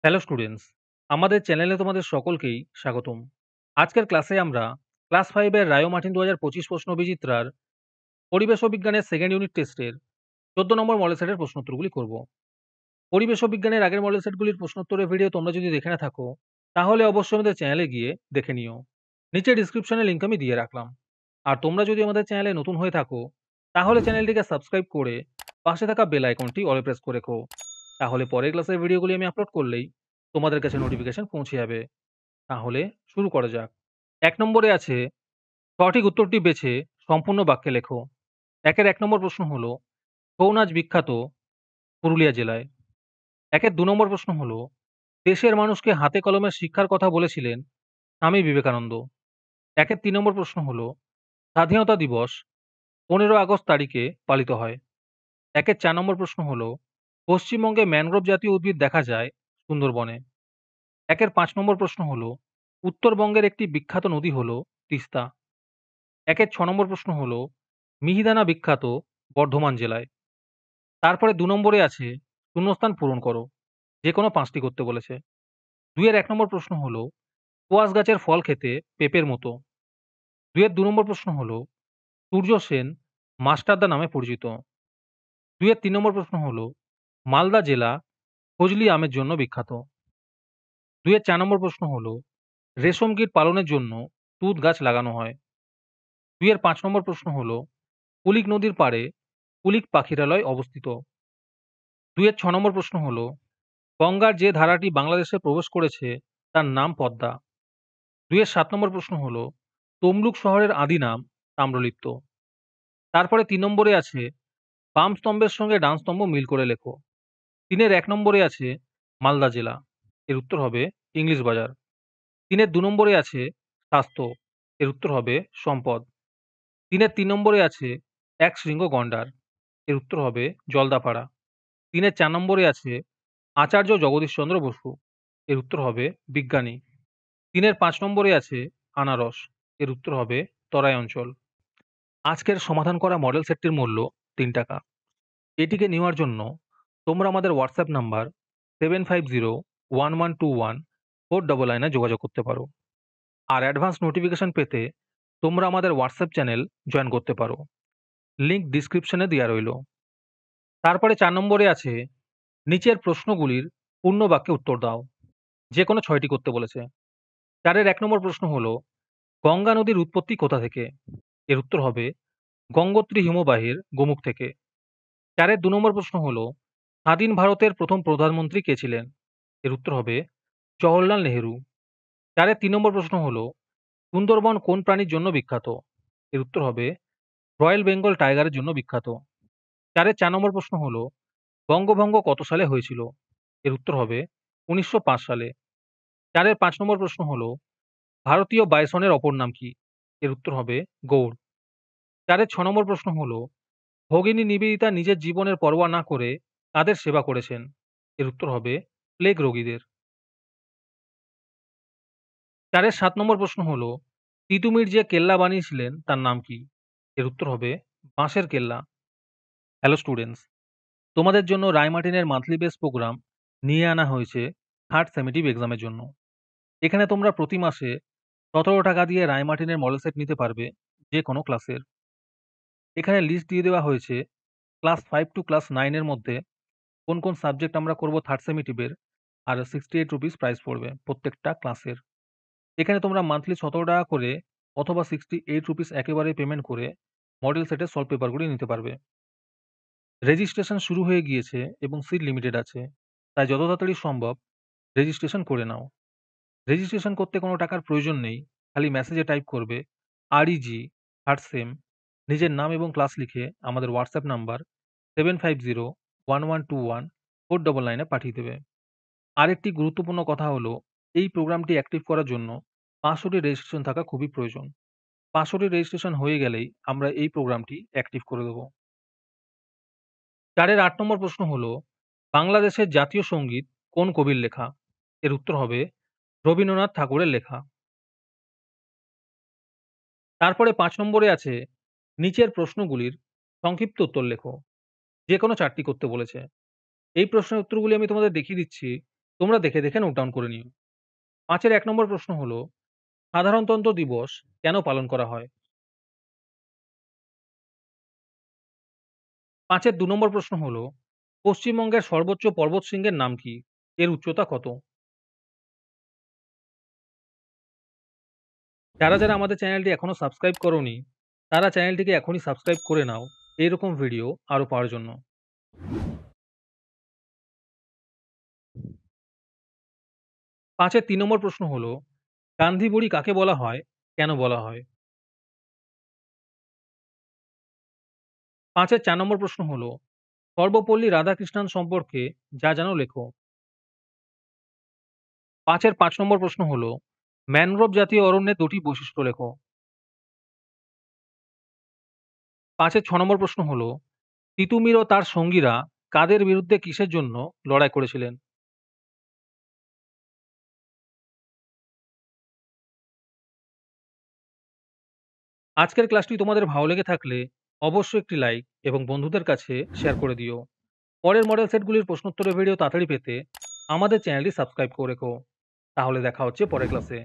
Hello students, আমাদের চ্যানেলে তোমাদের সকলকেই স্বাগতম। আজকের ক্লাসে আমরা ক্লাস 5 এর রায়ো মার্টিন 2025 প্রশ্ন বিচিত্রার পরিবেশ ও বিজ্ঞানের সেকেন্ড ইউনিট টেস্টের 14 নম্বর মডেল সেটের প্রশ্নোত্তরগুলি করব। পরিবেশ ও বিজ্ঞানের আগের মডেল সেটগুলির প্রশ্নোত্তরের ভিডিও তোমরা যদি দেখে না থাকো, তাহলে অবশ্যই আমাদের চ্যানেলে গিয়ে দেখে নিও। নিচে ডিসক্রিপশনে লিংক আমি দিয়ে রাখলাম। আর তোমরা যদি আমাদের চ্যানেলে নতুন হয়ে থাকো, তাহলে চ্যানেলটিকে সাবস্ক্রাইব করে পাশে থাকা বেল আইকনটি অলে প্রেস করে রেখো। তাহলে পরের ক্লাসের ভিডিওগুলি আমি আপলোড করলেই তোমাদের কাছে নোটিফিকেশন পৌঁছে যাবে। তাহলে শুরু করা যাক। ১ নম্বরে আছে সঠিক উত্তরটি বেছে সম্পূর্ণ বাক্যে লেখো। ১ নম্বর প্রশ্ন হলো, ছৌ নাচ বিখ্যাত পুরুলিয়া জেলায়। ২ নম্বর প্রশ্ন হলো, দেশের মানুষকে হাতে কলমে শিক্ষার কথা বলেছিলেন স্বামী বিবেকানন্দ। ৩ নম্বর প্রশ্ন হলো, স্বাধীনতা দিবস ১৫ আগস্ট তারিখে পালিত হয়। ৪ নম্বর প্রশ্ন হলো, পশ্চিমবঙ্গে ম্যানগ্রোভ জাতীয় উদ্ভিদ দেখা যায় সুন্দরবনে। ৫ নম্বর প্রশ্ন হলো, উত্তরবঙ্গের একটি বিখ্যাত নদী হলো তিস্তা। ৬ নম্বর প্রশ্ন হলো, মিহিদানা বিখ্যাত বর্ধমান জেলায়। তারপরে ২ নম্বরে আছে শূন্যস্থান পূরণ করো। যেকোনো ৫ টি করতে বলেছে। ২ এর ১ নম্বর প্রশ্ন হলো, কোয়াস গাছের ফল খেতে পেঁপের মতো। ২ এর ২ নম্বর প্রশ্ন হলো, সূর্য সেন মাস্টারদা নামে পরিচিত। ২ এর ৩ নম্বর প্রশ্ন হলো, মালদা জেলা ফজলি আমের জন্য বিখ্যাত। ২ এর ৪ নম্বর প্রশ্ন হলো, রেশম কীট পালনের জন্য তুঁত গাছ লাগানো হয়। ২ এর ৫ নম্বর প্রশ্ন হলো, কুলিক নদীর পাড়ে কুলিক পাখিরালয় অবস্থিত। ২ এর ৬ নম্বর প্রশ্ন হলো, গঙ্গার যে ধারাটি বাংলাদেশে প্রবেশ করেছে তার নাম পদ্মা। ২ এর ৭ নম্বর প্রশ্ন হলো, তমলুক শহরের আদি নাম তাম্রলিপ্ত। তারপরে ৩ নম্বরে আছে বাম স্তম্ভের সঙ্গে ডান স্তম্ভ মিল করে লেখো। ৩ এর ১ নম্বরে আছে মালদা জেলা। এর উত্তর হবে ইংলিশ বাজার। ৩ এর ২ নম্বরে আছে স্বাস্থ্য। এর উত্তর হবে সম্পদ। ৩ এর ৩ নম্বরে আছে এক শৃঙ্গ গন্ডার। এর উত্তর হবে জলদাপাড়া। ৩ এর ৪ নম্বরে আছে আচার্য জগদীশচন্দ্র বসু। এর উত্তর হবে বিজ্ঞানী। ৩ এর ৫ নম্বরে আছে আনারস। এর উত্তর হবে তরাই অঞ্চল। আজকের সমাধান করা মডেল সেটটির মূল্য ৳৩। এটিকে নেওয়ার জন্য তোমরা আমাদের হোয়াটসঅ্যাপ নাম্বার 7501121499 এ যোগাযোগ করতে পারো। আর অ্যাডভান্স নোটিফিকেশন পেতে তোমরা আমাদের হোয়াটসঅ্যাপ চ্যানেল জয়েন করতে পারো। লিংক ডিসক্রিপশনে দেওয়া রইল। তারপরে ৪ নম্বরে আছে নিচের প্রশ্নগুলির পূর্ণ বাক্যে উত্তর দাও। যে কোনো ৬টি করতে বলেছে। ৪ এর ১ নম্বর প্রশ্ন হলো, গঙ্গা নদীর উৎপত্তি কোথা থেকে? এর উত্তর হবে গঙ্গোত্রী হিমবাহের গোমুখ থেকে। ৪ এর ২ নম্বর প্রশ্ন হলো, স্বাধীন ভারতের প্রথম প্রধানমন্ত্রী কে ছিলেন? এর উত্তর হবে জওহরলাল নেহেরু। ৪ এর ৩ নম্বর প্রশ্ন হলো, সুন্দরবন কোন প্রাণীর জন্য বিখ্যাত? এর উত্তর হবে রয়্যাল বেঙ্গল টাইগারের জন্য বিখ্যাত। ৪ এর ৪ নম্বর প্রশ্ন হলো, বঙ্গভঙ্গ কত সালে হয়েছিল? এর উত্তর হবে ১৯০৫ সালে। ৪ এর ৫ নম্বর প্রশ্ন হলো, ভারতীয় বাইসনের অপর নাম কি? এর উত্তর হবে গৌড়। ৪ এর ৬ নম্বর প্রশ্ন হলো, ভগিনী নিবেদিতা নিজের জীবনের পরোয়া না করে কাদের সেবা করেছেন? এর উত্তর হবে প্লেগ রোগীদের। ৪ এর ৭ নম্বর প্রশ্ন হলো, তিতুমির যে কেল্লা বানিয়েছিলেন তার নাম কি? এর উত্তর হবে বাঁশের কেল্লা। হ্যালো স্টুডেন্টস, তোমাদের জন্য রায়মার্টিনের মান্থলি বেস প্রোগ্রাম নিয়ে আনা হয়েছে থার্ড সেমেটিভ এক্সামের জন্য। এখানে তোমরা প্রতি মাসে ৳১৭ দিয়ে রায়মার্টিনের মডেল সেট নিতে পারবে যে কোনো ক্লাসের। এখানে লিস্ট দিয়ে দেওয়া হয়েছে ক্লাস 5 টু ক্লাস 9 এর মধ্যে কোন কোন সাবজেক্ট আমরা করব থার্ড সেমেটিভের, আর ₹68 প্রাইস পড়বে প্রত্যেকটা ক্লাসের। এখানে তোমরা মান্থলি ৳১৭ করে অথবা ₹68 একেবারে পেমেন্ট করে মডেল সেটের সলভ পেপারগুলি নিতে পারবে। রেজিস্ট্রেশন শুরু হয়ে গিয়েছে এবং সিট লিমিটেড আছে, তাই যত তাড়াতাড়ি সম্ভব রেজিস্ট্রেশন করে নাও। রেজিস্ট্রেশন করতে কোনো টাকার প্রয়োজন নেই, খালি মেসেজে টাইপ করবে REG থার্ড সেম, নিজের নাম এবং ক্লাস লিখে আমাদের হোয়াটসঅ্যাপ নাম্বার 7501121499 এ পাঠিয়ে দেবে। আরেকটি গুরুত্বপূর্ণ কথা হলো, এই প্রোগ্রামটি অ্যাক্টিভ করার জন্য ৫০০টি রেজিস্ট্রেশন থাকা খুবই প্রয়োজন। ৫০০টি রেজিস্ট্রেশন হয়ে গেলেই আমরা এই প্রোগ্রামটি অ্যাক্টিভ করে দেব। ৪ এর ৮ নম্বর প্রশ্ন হলো, বাংলাদেশের জাতীয় সঙ্গীত কোন কবির লেখা? এর উত্তর হবে রবীন্দ্রনাথ ঠাকুরের লেখা। তারপরে ৫ নম্বরে আছে নিচের প্রশ্নগুলির সংক্ষিপ্ত উত্তর লেখো। যে কোনো ৪ টি করতে বলেছে। এই প্রশ্নের উত্তরগুলি আমি তোমাদের দেখিয়ে দিচ্ছি। তোমরা দেখে দেখে নোট ডাউন করে নিও। ৫ এর ১ নম্বর প্রশ্ন হলো, সাধারণতন্ত্র দিবস কেন পালন করা হয়? ৫ এর ২ নম্বর প্রশ্ন হলো, পশ্চিমবঙ্গের সর্বোচ্চ পর্বতশৃঙ্গের নাম কি? এর উচ্চতা কত? যারা আমাদের চ্যানেলটি এখনো সাবস্ক্রাইব করোনি, তারা চ্যানেলটিকে এখনই সাবস্ক্রাইব করে নাও এইরকম ভিডিও আরো পাওয়ার জন্য। ৫ এর ৩ নম্বর প্রশ্ন হলো, গান্ধী বুড়ি কাকে বলা হয়? কেন বলা হয়? ৫ এর ৪ নম্বর প্রশ্ন হলো, সর্বপল্লী রাধাকৃষ্ণান সম্পর্কে যা জানো লেখো। ৫ এর ৫ নম্বর প্রশ্ন হলো, ম্যানগ্রোভ জাতীয় অরণ্যের ২ টি বৈশিষ্ট্য লেখো। ৫ এর ৬ নম্বর প্রশ্ন হলো, তিতুমির ও তার সঙ্গীরা কাদের বিরুদ্ধে কিসের জন্য লড়াই করেছিলেন? আজকের ক্লাসটি তোমাদের ভালো লেগে থাকলে অবশ্যই একটি লাইক এবং বন্ধুদের কাছে শেয়ার করে দিও। পরের মডেল সেটগুলির প্রশ্নোত্তরের ভিডিও তাড়াতাড়ি পেতে আমাদের চ্যানেলটি সাবস্ক্রাইব করে রেখো। তাহলে দেখা হচ্ছে পরের ক্লাসে।